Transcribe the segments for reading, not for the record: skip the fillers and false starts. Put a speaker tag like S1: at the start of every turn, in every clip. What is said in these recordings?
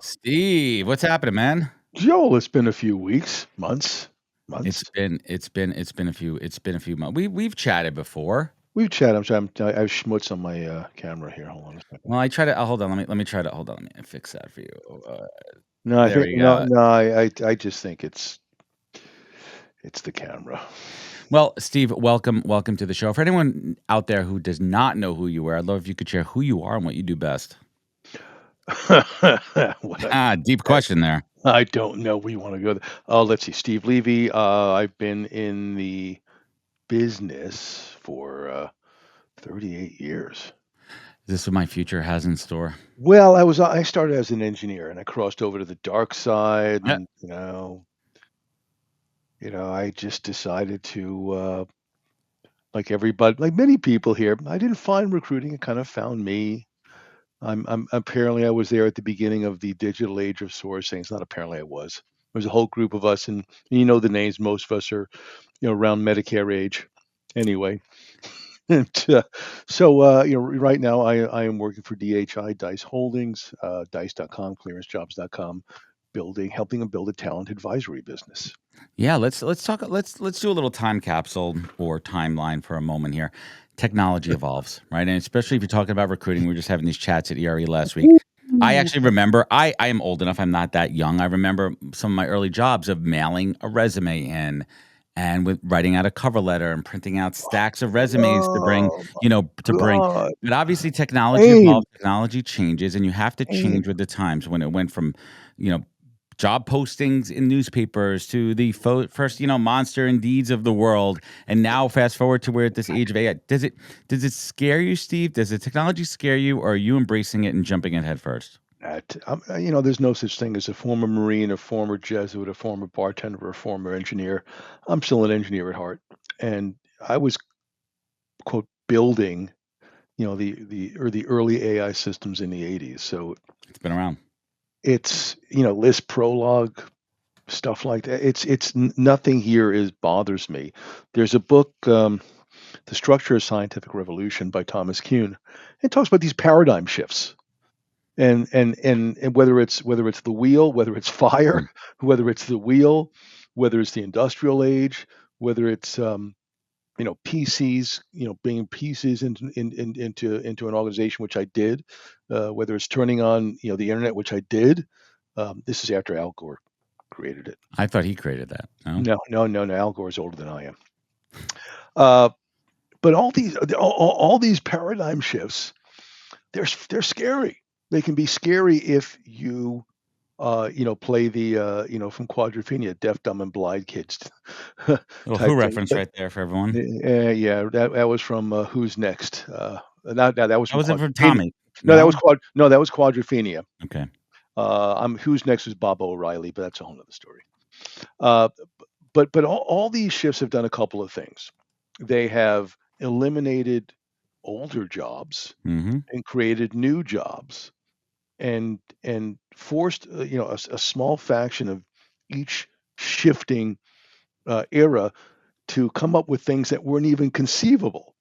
S1: Steve, what's happening, man?
S2: Joel, it's been a few weeks, months.
S1: It's been a few months. We've chatted before.
S2: We've chatted. I have schmutz on my camera here. Hold on a second.
S1: Well, I try to hold on. Let me try to hold on. Let me fix that for you.
S2: No, I
S1: There
S2: think
S1: we
S2: no,
S1: go.
S2: no. I just think it's the camera.
S1: Well, Steve, welcome to the show. For anyone out there who does not know who you are, I'd love if you could share who you are and what you do best.
S2: What
S1: Deep question there.
S2: I don't know where you want to go. Let's see. Steve Levy. I've been in the business for 38 years.
S1: Is this what my future has in store?
S2: Well, I started as an engineer and I crossed over to the dark side,
S1: Yeah.
S2: and I just decided to, like everybody, like many people here, I didn't find recruiting. It kind of found me. I'm apparently I was there at the beginning of the digital age of sourcing. It's not apparently I was. There was a whole group of us, and you know the names. Most of us are, around Medicare age, anyway. And right now I am working for DHI Dice Holdings, Dice.com, ClearanceJobs.com, helping them build a talent advisory business.
S1: Yeah, let's talk. Let's do a little time capsule or timeline for a moment here. Technology evolves, right? And especially if you're talking about recruiting, we were just having these chats at ERE last week. I
S2: Ooh.
S1: actually remember. I am old enough. I'm not that young. I remember some of my early jobs of mailing a resume in, and with writing out a cover letter and printing out stacks of resumes to bring.
S2: Oh
S1: To bring.
S2: God.
S1: But obviously, technology
S2: Pain.
S1: evolves. Technology changes, and you have to
S2: Pain.
S1: change with the times. When it went from, you know, job postings in newspapers to the first, monster indeeds of the world, and now fast forward to where at this age of AI, does it scare you, Steve? Does the technology scare you, or are you embracing it and jumping in head first?
S2: There's no such thing as a former Marine, a former Jesuit, a former bartender, or a former engineer. I'm still an engineer at heart, and I was quote building, the early AI systems in the '80s. So
S1: It's been around.
S2: it's Lisp Prolog stuff like that. Nothing here is bothers me. There's a book, The Structure of Scientific Revolution by Thomas Kuhn. It talks about these paradigm shifts. And whether it's the wheel, whether it's fire,
S1: Mm.
S2: whether it's the wheel, whether it's the industrial age, whether it's PCs, bringing PCs into an organization, which I did, whether it's turning on the internet, which I did. This is after Al Gore created it.
S1: I thought he created that. No.
S2: No, no, no, no. Al Gore is older than I am. Uh, but all these paradigm shifts, they're scary. They can be scary if you play the from Quadrophenia, deaf, dumb, and blind kids
S1: Little Who
S2: type thing.
S1: reference right there for everyone.
S2: Yeah, that was from Who's Next. That was
S1: That
S2: from
S1: wasn't from
S2: Quadrophenia.
S1: Tommy.
S2: No,
S1: No.
S2: that was Quadrophenia.
S1: Okay.
S2: I'm Who's Next was Bob O'Reilly, but that's a whole other story. Uh, but all these shifts have done a couple of things. They have eliminated older jobs
S1: Mm-hmm.
S2: and created new jobs, and forced a small faction of each shifting era to come up with things that weren't even conceivable.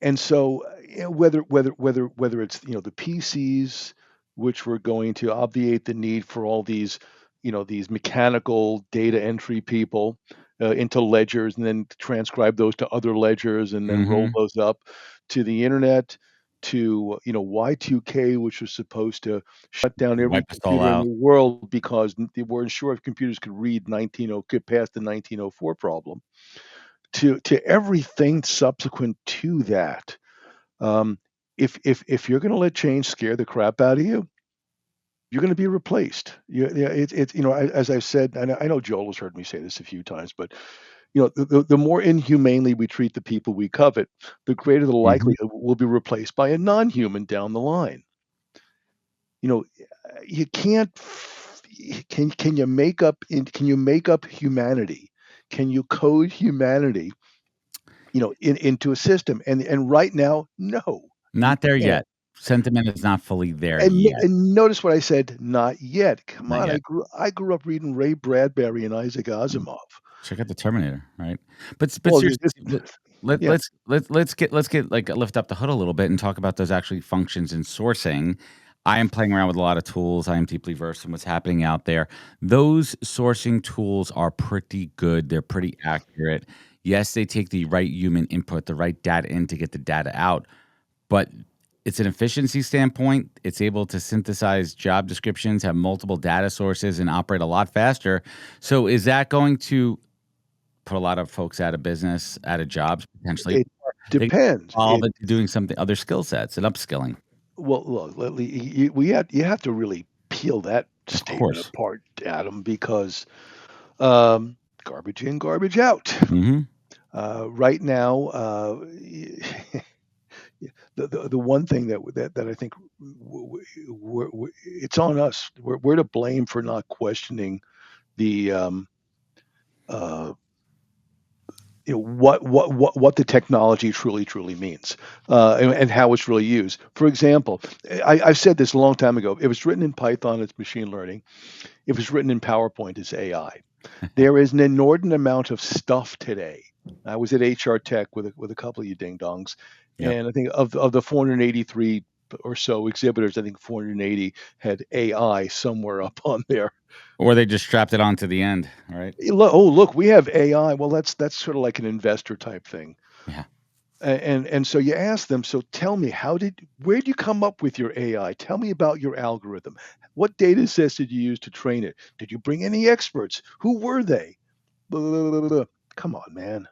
S2: And so, whether it's the PCs, which were going to obviate the need for all these mechanical data entry people into ledgers, and then transcribe those to other ledgers, and then roll
S1: Mm-hmm.
S2: those up to the internet, to Y2K, which was supposed to shut down every
S1: Wipe us all
S2: computer in
S1: out.
S2: the world because they weren't sure if computers could read 19, get past the 1904 problem, to everything subsequent to that. Um, if you're going to let change scare the crap out of you, you're going to be replaced. Yeah, it's as I've said, and I know Joel has heard me say this a few times, but the more inhumanely we treat the people we covet, the greater the
S1: Mm-hmm.
S2: likelihood we'll be replaced by a non-human down the line. You know, you can't. Can you make up humanity? Can you code humanity into a system? And right now, no, you
S1: Not there
S2: can't.
S1: yet. Sentiment is not fully there
S2: And,
S1: yet.
S2: and notice what I said, not yet. Come
S1: Not
S2: on,
S1: yet.
S2: I grew up reading Ray Bradbury and Isaac
S1: Mm.
S2: Asimov.
S1: Check out the Terminator, right? But
S2: Well,
S1: seriously,
S2: yeah,
S1: let's get like lift up the hood a little bit and talk about those actually functions in sourcing. I am playing around with a lot of tools. I am deeply versed in what's happening out there. Those sourcing tools are pretty good. They're pretty accurate. Yes, they take the right human input, the right data in to get the data out, but it's an efficiency standpoint. It's able to synthesize job descriptions, have multiple data sources, and operate a lot faster. So, is that going to put a lot of folks out of business, out of jobs potentially?
S2: It
S1: Or they
S2: depends.
S1: evolve into doing something, other skill sets and upskilling?
S2: Well, look, you have to really peel that
S1: Of
S2: statement
S1: course.
S2: apart, Adam, because um, garbage in, garbage out.
S1: Hmm.
S2: Right now, the one thing that I think it's on us. We're to blame for not questioning the uh, what the technology truly means, and how it's really used. For example, I've said this a long time ago. If it's written in Python, it's machine learning. If it's written in PowerPoint, it's AI. There is an inordinate amount of stuff today. I was at HR Tech with a couple of you ding dongs,
S1: Yep.
S2: and I think of the 483 or so exhibitors, I think 480 had AI somewhere up on there.
S1: Or they just strapped it onto the end, right?
S2: Oh, look, we have AI. Well, that's sort of like an investor type thing.
S1: Yeah.
S2: And so you ask them, so tell me, where did you come up with your AI? Tell me about your algorithm. What data sets did you use to train it? Did you bring any experts? Who were they? Blah, blah, blah, blah, blah. Come on, man.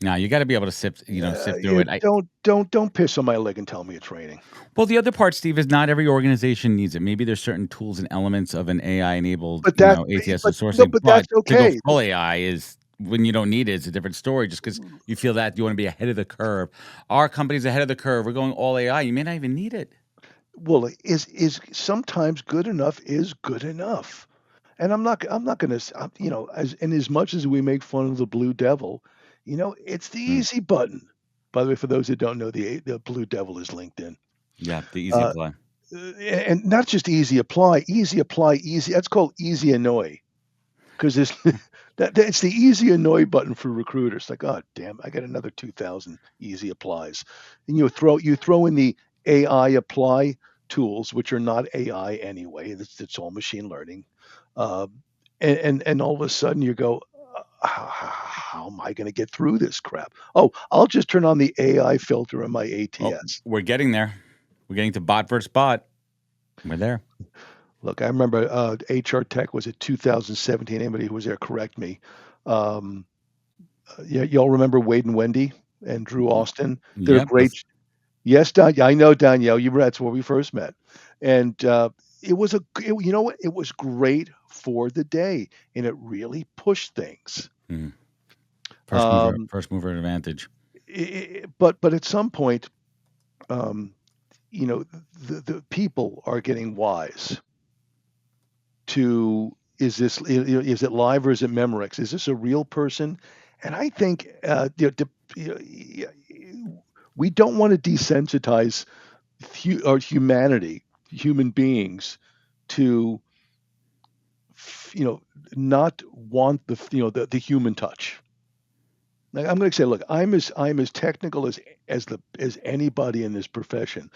S1: Now you got to be able to sift through
S2: You
S1: it.
S2: don't piss on my leg and tell me it's raining.
S1: Well, the other part, Steve, is not every organization needs it. Maybe there's certain tools and elements of an AI enabled,
S2: But that,
S1: ATS
S2: but no,
S1: sourcing,
S2: but
S1: but
S2: that's
S1: to go
S2: okay.
S1: full AI is when you don't need it. It's a different story. Just because you feel that you want to be ahead of the curve. Our company's ahead of the curve. We're going all AI. You may not even need it.
S2: Well, is sometimes good enough is good enough. And I'm not going to, as much as we make fun of the Blue Devil, it's the
S1: Mm.
S2: easy button. By the way, for those that don't know, the Blue Devil is LinkedIn.
S1: Yeah, the easy
S2: Uh,
S1: apply.
S2: and not just easy apply, easy. That's called easy annoy because it's it's the easy annoy button for recruiters. Like, oh damn, I got another 2,000 easy applies, and you throw in the AI apply tools, which are not AI anyway. It's all machine learning, um, and all of a sudden you go, how am I going to get through this crap? Oh, I'll just turn on the AI filter in my
S1: Oh,
S2: ATS.
S1: we're getting there. We're getting to bot versus bot. We're there.
S2: Look, I remember HR Tech was it 2017. Anybody who was there, correct me. Um, yeah, y'all remember Wade and Wendy and Drew Austin? Did a
S1: Yep.
S2: great. Yes, Don. Yeah, I know Danielle. You were that's where we first met, and you know what? It was great for the day, and it really pushed things.
S1: Mhm.
S2: Um,
S1: First mover advantage.
S2: but at some point, um, the people are getting wise to is it live or is it Memorex? Is this a real person? And I think we don't want to desensitize our human beings, to not want the human touch. Like, I'm going to say, look, I'm as technical as anybody in this profession,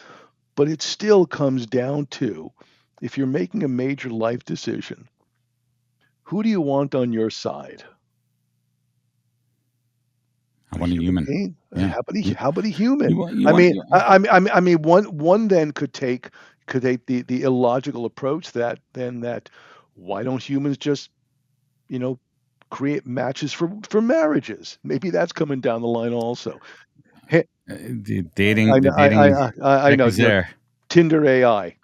S2: but it still comes down to, if you're making a major life decision, who do you want on your side?
S1: I
S2: A
S1: want a
S2: human
S1: human.
S2: being?
S1: Yeah.
S2: How about a human?
S1: You
S2: I
S1: want
S2: mean,
S1: you.
S2: I mean, one then could take the illogical approach that why don't humans just you know create matches for marriages? Maybe that's coming down the line also. Hey,
S1: The dating
S2: I
S1: tech
S2: know,
S1: is there.
S2: Tinder AI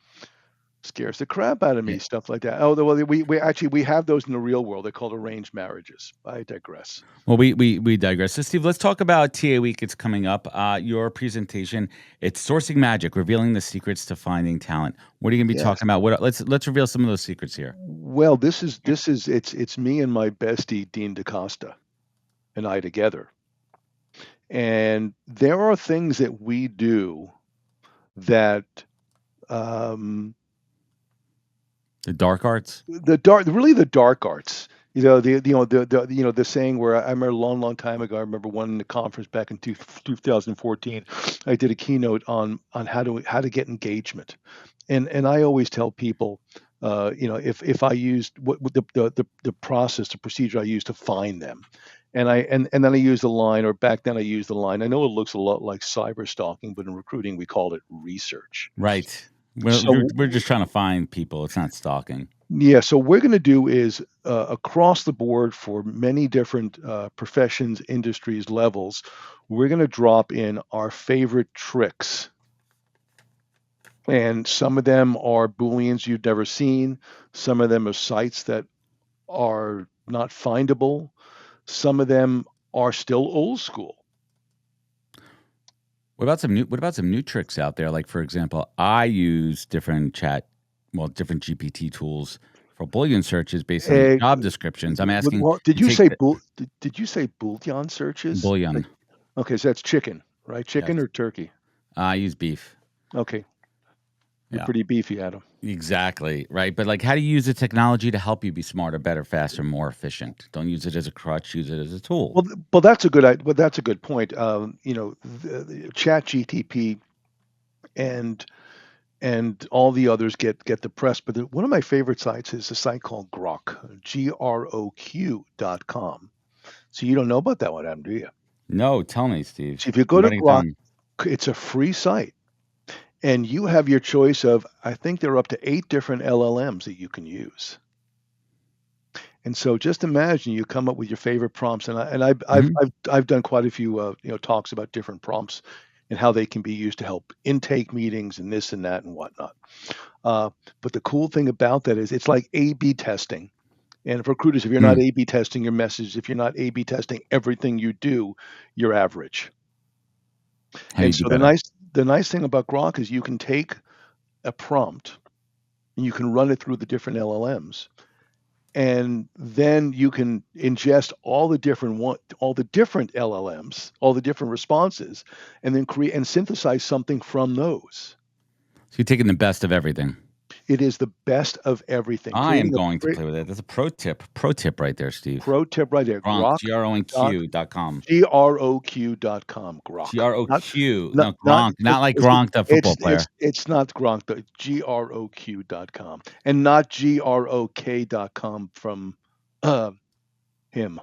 S2: scares the crap out of
S1: Yeah.
S2: me. Stuff like that. Oh, well, we have those in the real world. They're called arranged marriages. I digress.
S1: Well, we digress. So, Steve, let's talk about TA Week. It's coming up. Your presentation. It's sourcing magic, revealing the secrets to finding talent. What are you going to be
S2: Yes.
S1: talking about? Let's reveal some of those secrets here.
S2: Well, this is it's me and my bestie Dean DaCosta and I together. And there are things that we do that um,
S1: The dark arts.
S2: the dark arts. The saying where I remember a long, long time ago. I remember one in the conference back in 2014. I did a keynote on how to get engagement, and I always tell people, if I used what the process, the procedure I used to find them, and then I use the line, or back then I used the line. I know it looks a lot like cyber stalking, but in recruiting we called it research.
S1: Right. Well,
S2: So
S1: we're just trying to find people. It's not stalking.
S2: yeah, so we're going to do is across the board for many different professions, industries, levels, we're going to drop in our favorite tricks. And some of them are Booleans you've never seen. Some of them are sites that are not findable. Some of them are still old school.
S1: What about some new tricks out there? Like, for example, I use different different GPT tools for Boolean searches based on
S2: Eh,
S1: job descriptions. I'm asking
S2: well, did
S1: to
S2: you
S1: take
S2: say
S1: the
S2: did you say Boolean searches?
S1: Boolean.
S2: Okay, so that's chicken, right?
S1: Yes.
S2: Chicken or turkey?
S1: I use beef.
S2: Okay, you're
S1: Yeah.
S2: pretty beefy, Adam.
S1: Exactly. Right. But like, how do you use the technology to help you be smarter, better, faster, more efficient? Don't use it as a crutch, use it as a tool.
S2: Well, that's a good point. The Chat GTP and all the others get the press, but one of my favorite sites is a site called Grok, GROQ.com. So you don't know about that one, Adam, do you?
S1: No, tell me, Steve.
S2: So if you go
S1: I'm
S2: to
S1: writing it
S2: Grok,
S1: down.
S2: it's a free site, and you have your choice of, I think there are up to 8 different LLMs that you can use. And so just imagine you come up with your favorite prompts, and
S1: Mhm.
S2: I've done quite a few talks about different prompts and how they can be used to help intake meetings and this and that and whatnot. Uh, but the cool thing about that is it's like A/B testing. And for recruiters, if you're not
S1: Mm.
S2: A/B testing your message, if you're not A/B testing everything you do, you're average.
S1: How do
S2: And
S1: you do
S2: so the
S1: better?
S2: nice the nice thing about Grok is you can take a prompt and you can run it through the different LLMs, and then you can ingest all the different LLMs, all the different responses, and then create and synthesize something from those.
S1: So you're taking the best of everything.
S2: It is the best of everything.
S1: I am
S2: Creating a
S1: going to
S2: great
S1: play with it. That's a pro tip. Pro tip right there, Steve.
S2: pro tip right there.
S1: Gronk,
S2: Grok dot
S1: GRONQ.com.
S2: GROQ.com. Grok. Not
S1: GROQ.
S2: not
S1: No,
S2: not
S1: Gronk. Not like
S2: it's
S1: Gronk, the football player.
S2: it's not Gronk, but GROQ.com, and not GROK.com from uh, him.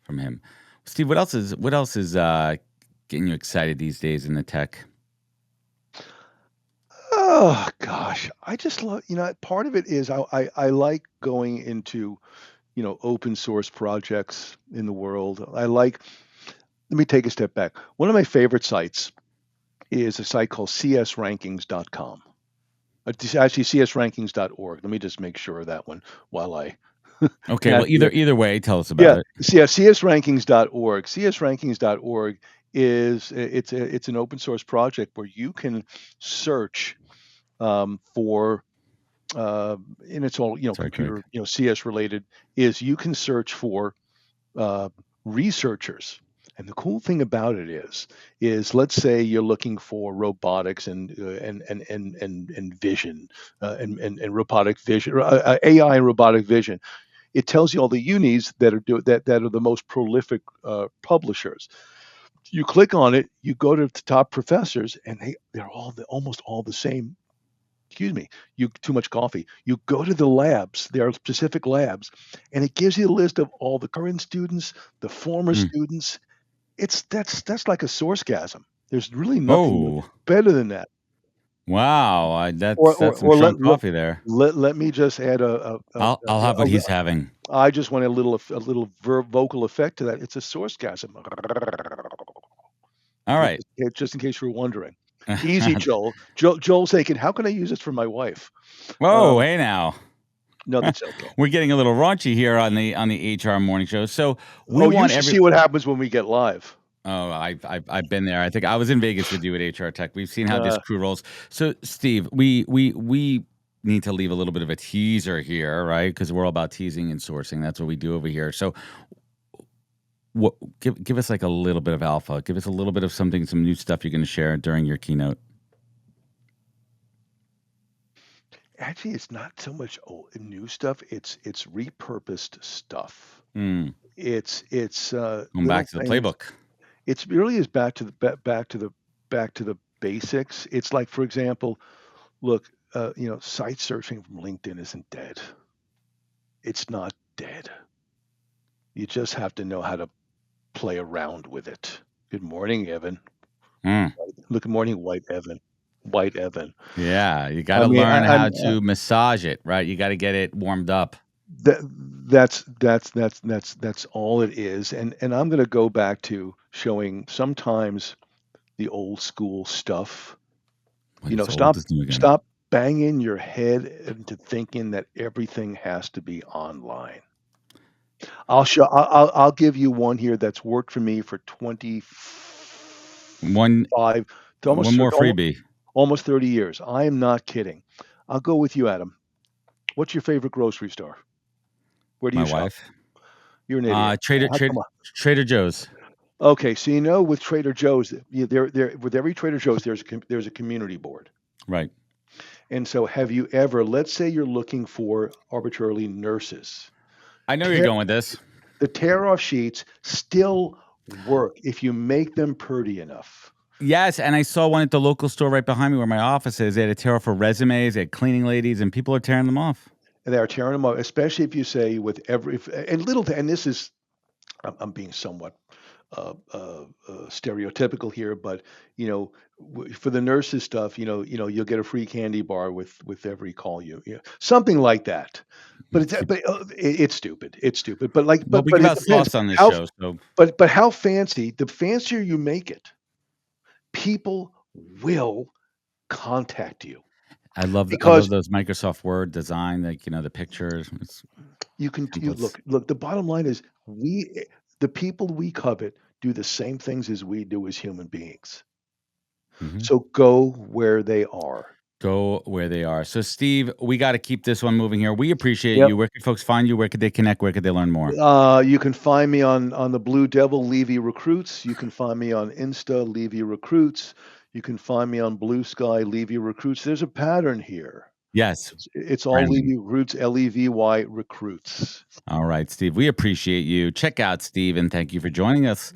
S1: From him. Steve, what else is getting you excited these days in the tech?
S2: Oh gosh, I just love, part of it is I like going into, open source projects in the world. Let me take a step back. One of my favorite sites is a site called csrankings.com. It's actually csrankings.org. Let me just make sure of that one while I
S1: Okay, well
S2: got you.
S1: either way, tell us about
S2: Yeah,
S1: it.
S2: yeah, csrankings.org. Csrankings.org it's an open source project where you can search for and it's all
S1: Sorry, Craig.
S2: computer CS related, is you can search for uh, researchers. And the cool thing about it is let's say you're looking for robotics and vision and robotic vision, AI and robotic vision. It tells you all the unis that are the most prolific publishers. You click on it, you go to the top professors, and they're almost all the same. Excuse me, you too much coffee. You go to the labs, there are specific labs, and it gives you a list of all the current students, the former
S1: Mm.
S2: students. That's like a sourcegasm. There's really nothing
S1: Oh,
S2: better than that.
S1: wow. That's some
S2: Or
S1: strong coffee there.
S2: let me just add
S1: I'll have what he's having.
S2: I just want a little vocal effect to that. It's a sourcegasm.
S1: All right.
S2: Just in case you were wondering. Easy, Joel. Joel's thinking, how can I use this for my wife?
S1: Whoa,
S2: Um,
S1: hey now.
S2: no, that's okay.
S1: We're getting a little raunchy here on the HR morning show. So we
S2: Oh, you
S1: want
S2: should
S1: every
S2: see what happens when we get live.
S1: Oh, I've been there. I think I was in Vegas with you at HR Tech. We've seen how this
S2: Uh,
S1: crew rolls. So, Steve, we need to leave a little bit of a teaser here, right? Because we're all about teasing and sourcing. That's what we do over here. So, what give us like a little bit of alpha. Give us a little bit of something, some new stuff you're going to share during your keynote.
S2: actually, it's not so much old new stuff, it's repurposed stuff.
S1: Mm,
S2: It's
S1: going
S2: little
S1: back to the
S2: things.
S1: playbook.
S2: It's really is back to the back to the basics. It's like, for example, look, site searching from LinkedIn isn't dead. It's not dead. You just have to know how to play around with it. Good morning, Evan.
S1: Mm,
S2: Good morning, White Evan. White Evan.
S1: yeah, you got
S2: I
S1: to
S2: mean,
S1: learn
S2: I
S1: how to massage it, right? You got to get it warmed up.
S2: that that's all it is. And I'm going to go back to showing sometimes the old school stuff.
S1: What is old
S2: Stop
S1: is new again.
S2: stop banging your head into thinking that everything has to be online. I'll give you one here that's worked for me for
S1: One
S2: 25 to
S1: one more freebie.
S2: almost 30 years. I am not kidding. I'll go with you, Adam. What's your favorite grocery store? Where do
S1: My
S2: you shop?
S1: wife.
S2: You're an idiot.
S1: Trader
S2: How
S1: Trader
S2: come?
S1: Trader Joe's.
S2: Okay, so with Trader Joe's, there with every Trader Joe's, there's a community board.
S1: Right.
S2: And so, have you ever? Let's say you're looking for arbitrarily nurses.
S1: I know where you're
S2: Tear,
S1: going with this.
S2: the tear off sheets still work if you make them pretty enough.
S1: Yes, and I saw one at the local store right behind me where my office is. They had a tear off for resumes, they had cleaning ladies, and people are tearing them off.
S2: And they are tearing them up, especially if you say with every and little. And this is I'm being somewhat stereotypical here, but for the nurses stuff, you'll get a free candy bar with every call something like that. But it's stupid. It's stupid. But like,
S1: Well, we
S2: but
S1: give
S2: it
S1: out
S2: depends
S1: sauce on this
S2: how.
S1: show, so
S2: But how fancy? The fancier you make it, people will contact you
S1: I love
S2: because
S1: those Microsoft Word design, like the pictures. It's
S2: you
S1: templates.
S2: look. The bottom line is the people we covet do the same things as we do as human beings.
S1: Mhm.
S2: So go where they are.
S1: Go where they are. So, Steve, we got to keep this one moving here. We appreciate
S2: Yep.
S1: you. Where can folks find you? Where could they connect? Where could they learn more?
S2: You can find me on the Blue Devil Levy Recruits. You can find me on Insta Levy Recruits. You can find me on Blue Sky Levy Recruits. There's a pattern here.
S1: Yes,
S2: It's all
S1: branding.
S2: Levy Recruits, Levy Recruits.
S1: All right, Steve. We appreciate you. Check out Steve, and thank you for joining us.